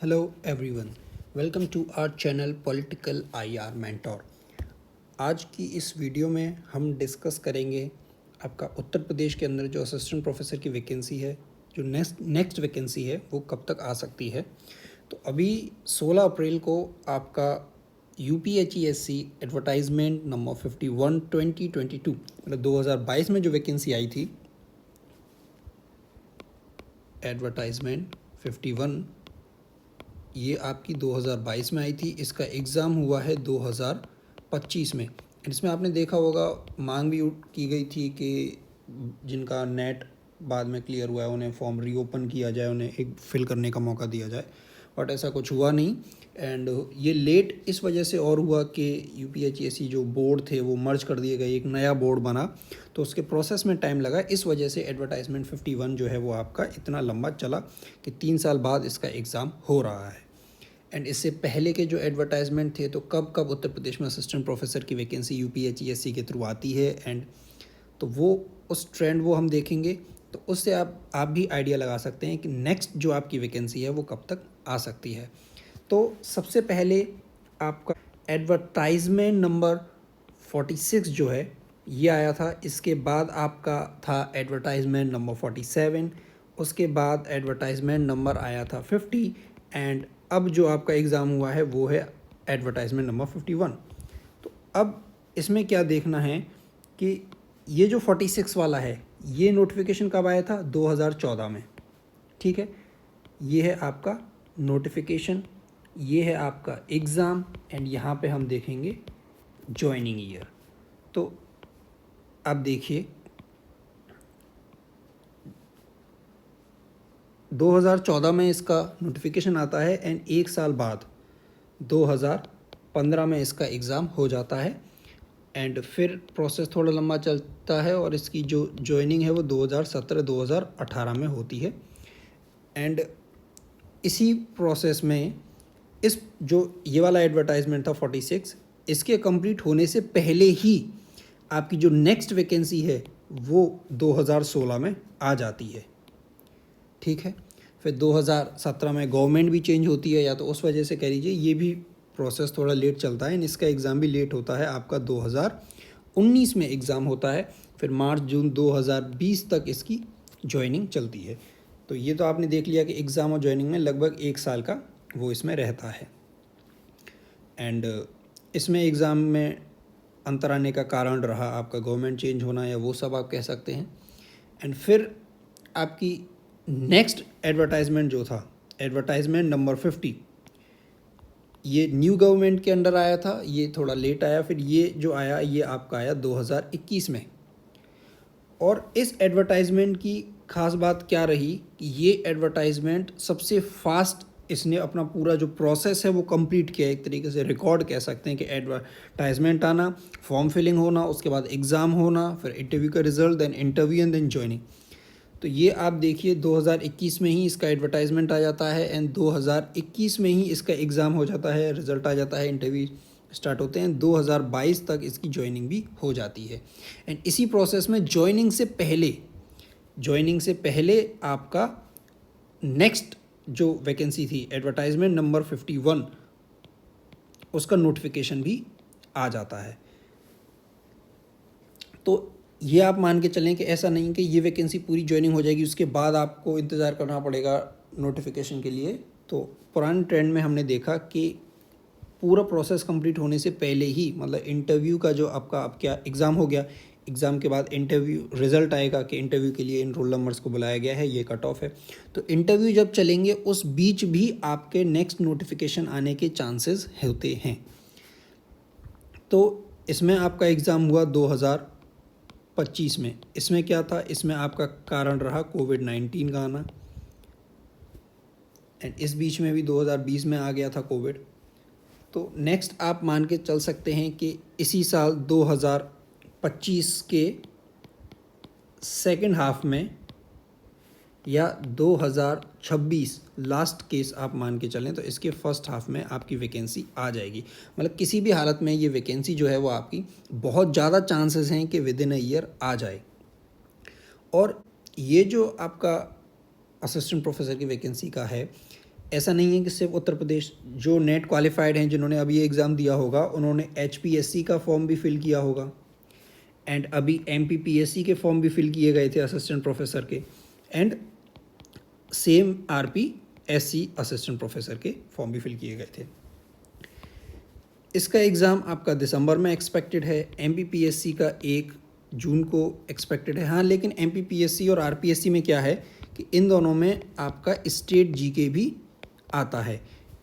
Hello everyone, welcome to our channel political IR mentor. आज की इस वीडियो में हम डिस्कस करेंगे आपका उत्तर प्रदेश के अंदर जो असिस्टेंट प्रोफेसर की वैकेंसी है, जो नेक्स्ट वैकेंसी है वो कब तक आ सकती है। तो अभी 16 अप्रैल को आपका यूपीएचईएससी एडवर्टाइजमेंट नंबर 51/2022 मतलब 2022 में जो वैकेंसी आई थी, एडवर्टाइजमेंट 51, ये आपकी 2022 में आई थी। इसका एग्ज़ाम हुआ है 2025 में। इसमें आपने देखा होगा मांग भी की गई थी कि जिनका नेट बाद में क्लियर हुआ है उन्हें फॉर्म रीओपन किया जाए, उन्हें एक फिल करने का मौका दिया जाए, बट ऐसा कुछ हुआ नहीं। एंड ये लेट इस वजह से और हुआ कि यूपीएचईएससी जो बोर्ड थे वो मर्ज कर दिए गए, एक नया बोर्ड बना, तो उसके प्रोसेस में टाइम लगा। इस वजह से एडवर्टाइजमेंट 51 जो है वो आपका इतना लंबा चला कि 3 साल बाद इसका एग्ज़ाम हो रहा है। एंड इससे पहले के जो एडवर्टाइजमेंट थे, तो कब कब उत्तर प्रदेश में असिस्टेंट प्रोफेसर की वैकेंसी यूपीएचईएससी के थ्रू आती है, एंड तो वो उस ट्रेंड वो हम देखेंगे। तो उससे आप भी आइडिया लगा सकते हैं कि नेक्स्ट जो आपकी वैकेंसी है वो कब तक आ सकती है। तो सबसे पहले आपका एडवर्टाइजमेंट नंबर 46 जो है ये आया था। इसके बाद आपका था एडवर्टाइजमेंट नंबर 47, उसके बाद एडवर्टाइजमेंट नंबर आया था 50, एंड अब जो आपका एग्ज़ाम हुआ है वो है एडवर्टाइजमेंट नंबर 51। तो अब इसमें क्या देखना है कि ये जो 46 वाला है ये नोटिफिकेशन कब आया था? 2014 में। ठीक है, ये है आपका नोटिफिकेशन, ये है आपका एग्ज़ाम, एंड यहाँ पे हम देखेंगे जॉइनिंग ईयर। तो आप देखिए 2014 में इसका नोटिफिकेशन आता है, एंड एक साल बाद 2015 में इसका एग्ज़ाम हो जाता है। एंड फिर प्रोसेस थोड़ा लंबा चलता है और इसकी जो जॉइनिंग है वो 2017-2018 में होती है। एंड इसी प्रोसेस में इस जो ये वाला एडवर्टाइजमेंट था 46, इसके कंप्लीट होने से पहले ही आपकी जो नेक्स्ट वैकेंसी है वो 2016 में आ जाती है। ठीक है, फिर 2017 में गवर्नमेंट भी चेंज होती है, या तो उस वजह से कह लीजिए ये भी प्रोसेस थोड़ा लेट चलता है। इसका एग्ज़ाम भी लेट होता है, आपका 2019 में एग्ज़ाम होता है, फिर मार्च जून 2020 तक इसकी जॉइनिंग चलती है। तो ये तो आपने देख लिया कि एग्ज़ाम और जॉइनिंग में लगभग एक साल का वो इसमें रहता है। एंड इसमें एग्ज़ाम में अंतर आने का कारण रहा आपका गवर्नमेंट चेंज होना, या वो सब आप कह सकते हैं। एंड फिर आपकी नेक्स्ट एडवर्टाइजमेंट जो था, एडवर्टाइजमेंट नंबर 50, ये न्यू गवर्नमेंट के अंडर आया था, ये थोड़ा लेट आया। फिर ये जो आया ये आपका आया 2021 में। और इस एडवर्टाइजमेंट की ख़ास बात क्या रही कि ये एडवर्टाइजमेंट सबसे फास्ट इसने अपना पूरा जो प्रोसेस है वो कंप्लीट किया। एक तरीके से रिकॉर्ड कह सकते हैं कि एडवर्टाइजमेंट आना, फॉर्म फिलिंग होना, उसके बाद एग्ज़ाम होना, फिर इंटरव्यू का result, then interview and then joining. तो ये आप देखिए 2021 में ही इसका एडवर्टाइजमेंट आ जाता है, एंड 2021 में ही इसका एग्ज़ाम हो जाता है, रिज़ल्ट आ जाता है, इंटरव्यू स्टार्ट होते हैं। 2022 तक इसकी जॉइनिंग भी हो जाती है। एंड इसी प्रोसेस में जॉइनिंग से पहले आपका नेक्स्ट जो वैकेंसी थी एडवर्टाइजमेंट नंबर 51, उसका नोटिफिकेशन भी आ जाता है। तो ये आप मान के चलें कि ऐसा नहीं कि ये वैकेंसी पूरी जॉइनिंग हो जाएगी उसके बाद आपको इंतज़ार करना पड़ेगा नोटिफिकेशन के लिए। तो पुराने ट्रेंड में हमने देखा कि पूरा प्रोसेस कंप्लीट होने से पहले ही, मतलब इंटरव्यू का जो आपका अब क्या एग्ज़ाम हो गया, एग्ज़ाम के बाद इंटरव्यू रिज़ल्ट आएगा कि इंटरव्यू के लिए इन रोल नंबर्स को बुलाया गया है, ये कट ऑफ है। तो इंटरव्यू जब चलेंगे उस बीच भी आपके नेक्स्ट नोटिफिकेशन आने के चांसेस होते हैं। तो इसमें आपका एग्ज़ाम हुआ 2025 में। इसमें क्या था, इसमें आपका कारण रहा कोविड-19 का आना, एंड इस बीच में भी 2020 में आ गया था कोविड। तो नेक्स्ट आप मान के चल सकते हैं कि इसी साल 2025 के सेकेंड हाफ में या 2026 लास्ट केस आप मान के चलें तो इसके फर्स्ट हाफ में आपकी वैकेंसी आ जाएगी। मतलब किसी भी हालत में ये वैकेंसी जो है वो आपकी बहुत ज़्यादा चांसेस हैं कि विद इन अ ईयर आ जाए। और ये जो आपका असिस्टेंट प्रोफेसर की वैकेंसी का है, ऐसा नहीं है कि सिर्फ उत्तर प्रदेश, जो नेट क्वालिफाइड हैं जिन्होंने अभी ये एग्ज़ाम दिया होगा उन्होंने HPSC का फॉर्म भी फिल किया होगा, एंड अभी MPPSC के फॉर्म भी फिल किए गए थे असिस्टेंट प्रोफेसर के, and same RPSC assistant professor के फॉर्म भी फिल किए गए थे। इसका एग्ज़ाम आपका दिसंबर में एक्सपेक्टेड है, MPPSC का 1 जून को एक्सपेक्टेड है। हाँ, लेकिन MPPSC और RPSC में क्या है कि इन दोनों में आपका स्टेट GK भी आता है।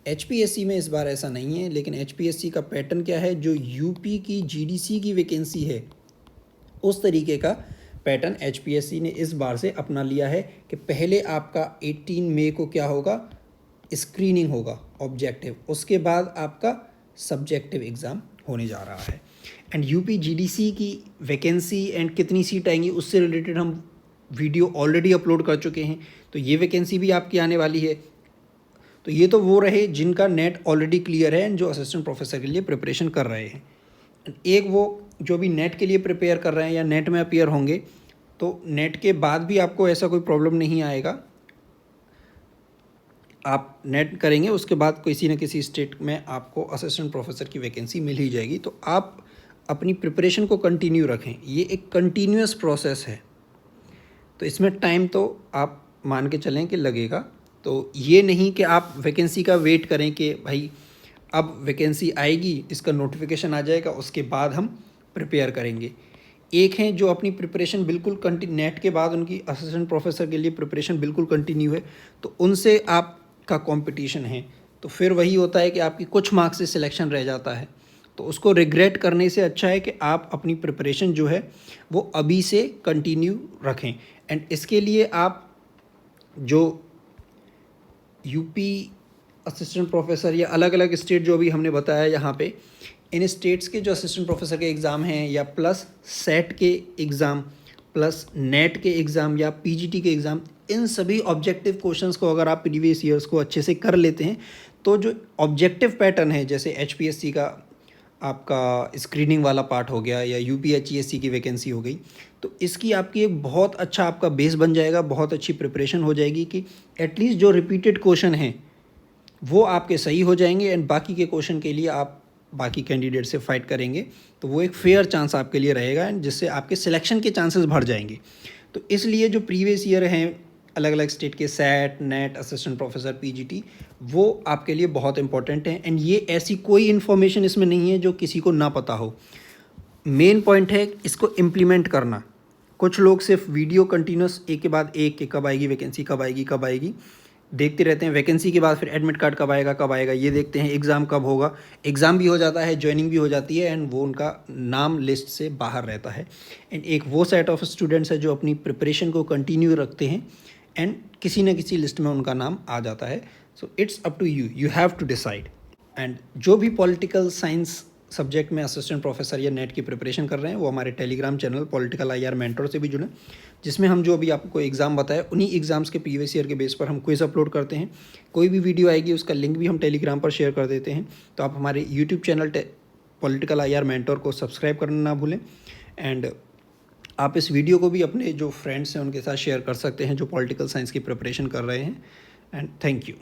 HPSC में इस बार ऐसा नहीं है, लेकिन HPSC का पैटर्न क्या है, जो UP की GDC की वैकेंसी है उस तरीके का पैटर्न HPSC ने इस बार से अपना लिया है कि पहले आपका 18 मई को क्या होगा, स्क्रीनिंग होगा ऑब्जेक्टिव, उसके बाद आपका सब्जेक्टिव एग्ज़ाम होने जा रहा है। एंड UP GDC की वैकेंसी एंड कितनी सीट आएंगी उससे रिलेटेड हम वीडियो ऑलरेडी अपलोड कर चुके हैं, तो ये वैकेंसी भी आपकी आने वाली है। तो ये तो वो रहे जिनका नेट ऑलरेडी क्लियर है एंड जो असिस्टेंट प्रोफेसर के लिए प्रिपरेशन कर रहे हैं। एक वो जो भी नेट के लिए प्रिपेयर कर रहे हैं या नेट में अपीयर होंगे, तो नेट के बाद भी आपको ऐसा कोई प्रॉब्लम नहीं आएगा, आप नेट करेंगे उसके बाद किसी न किसी स्टेट में आपको असिस्टेंट प्रोफेसर की वैकेंसी मिल ही जाएगी। तो आप अपनी प्रिपरेशन को कंटिन्यू रखें, ये एक कंटिन्यूअस प्रोसेस है, तो इसमें टाइम तो आप मान के चलें कि लगेगा। तो ये नहीं कि आप वैकेंसी का वेट करें कि भाई अब वैकेंसी आएगी, इसका नोटिफिकेशन आ जाएगा, उसके बाद हम प्रिपेयर करेंगे। एक हैं जो अपनी प्रिपरेशन बिल्कुल नेट के बाद उनकी असिस्टेंट प्रोफेसर के लिए प्रिपरेशन बिल्कुल कंटिन्यू है, तो उनसे आपका कंपटीशन है, तो फिर वही होता है कि आपकी कुछ मार्क्स से सिलेक्शन रह जाता है। तो उसको रिग्रेट करने से अच्छा है कि आप अपनी प्रिपरेशन जो है वो अभी से कंटिन्यू रखें। एंड इसके लिए आप जो UP असिस्टेंट प्रोफेसर या अलग अलग स्टेट जो भी हमने बताया यहाँ पे, इन स्टेट्स के जो असिस्टेंट प्रोफेसर के एग्ज़ाम हैं या प्लस सेट के एग्ज़ाम प्लस नेट के एग्ज़ाम या PGT के एग्ज़ाम, इन सभी ऑब्जेक्टिव क्वेश्चंस को अगर आप प्रीवियस ईयर्स को अच्छे से कर लेते हैं, तो जो ऑब्जेक्टिव पैटर्न है जैसे HPSC का आपका स्क्रीनिंग वाला पार्ट हो गया या UPHESC की वैकेंसी हो गई, तो इसकी आपकी एक बहुत अच्छा आपका बेस बन जाएगा, बहुत अच्छी प्रिपरेशन हो जाएगी कि एटलीस्ट जो रिपीटेड क्वेश्चन हैं वो आपके सही हो जाएंगे एंड बाकी के क्वेश्चन के लिए आप बाकी कैंडिडेट से फाइट करेंगे, तो वो एक फेयर चांस आपके लिए रहेगा एंड जिससे आपके सिलेक्शन के चांसेस बढ़ जाएंगे। तो इसलिए जो प्रीवियस ईयर हैं अलग अलग स्टेट के set, net, assistant professor, PGT, वो आपके लिए बहुत इंपॉर्टेंट है। एंड ये ऐसी कोई इन्फॉर्मेशन इसमें नहीं है जो किसी को ना पता हो। मेन पॉइंट है इसको इम्प्लीमेंट करना। कुछ लोग सिर्फ वीडियो कंटिन्यूस एक के बाद एक कि कब आएगी वैकेंसी, कब आएगी कब आएगी देखते रहते हैं, वैकेंसी के बाद फिर एडमिट कार्ड कब आएगा ये देखते हैं, एग्ज़ाम कब होगा, एग्ज़ाम भी हो जाता है, ज्वाइनिंग भी हो जाती है एंड वो उनका नाम लिस्ट से बाहर रहता है। एंड एक वो सेट ऑफ स्टूडेंट्स है जो अपनी प्रिपरेशन को कंटिन्यू रखते हैं एंड किसी न किसी लिस्ट में उनका नाम आ जाता है। So it's up to you, you have to decide. And जो भी पॉलिटिकल साइंस सब्जेक्ट में असिस्टेंट प्रोफेसर या नेट की प्रिपरेशन कर रहे हैं वो हमारे telegram channel political IR mentor से भी जुड़ें, जिसमें हम जो अभी आपको एग्ज़ाम बताए उन्हीं एग्ज़ाम्स के प्रीवियस ईयर के बेस पर हम क्विज़ अपलोड करते हैं। कोई भी वीडियो आएगी उसका लिंक भी हम टेलीग्राम पर शेयर कर देते हैं, तो आप हमारे YouTube channel political IR mentor को सब्सक्राइब करना ना भूलें। एंड आप इस वीडियो को भी अपने जो फ्रेंड्स हैं उनके साथ शेयर कर सकते हैं जो पॉलिटिकल साइंस की प्रिपरेशन कर रहे हैं। And thank you.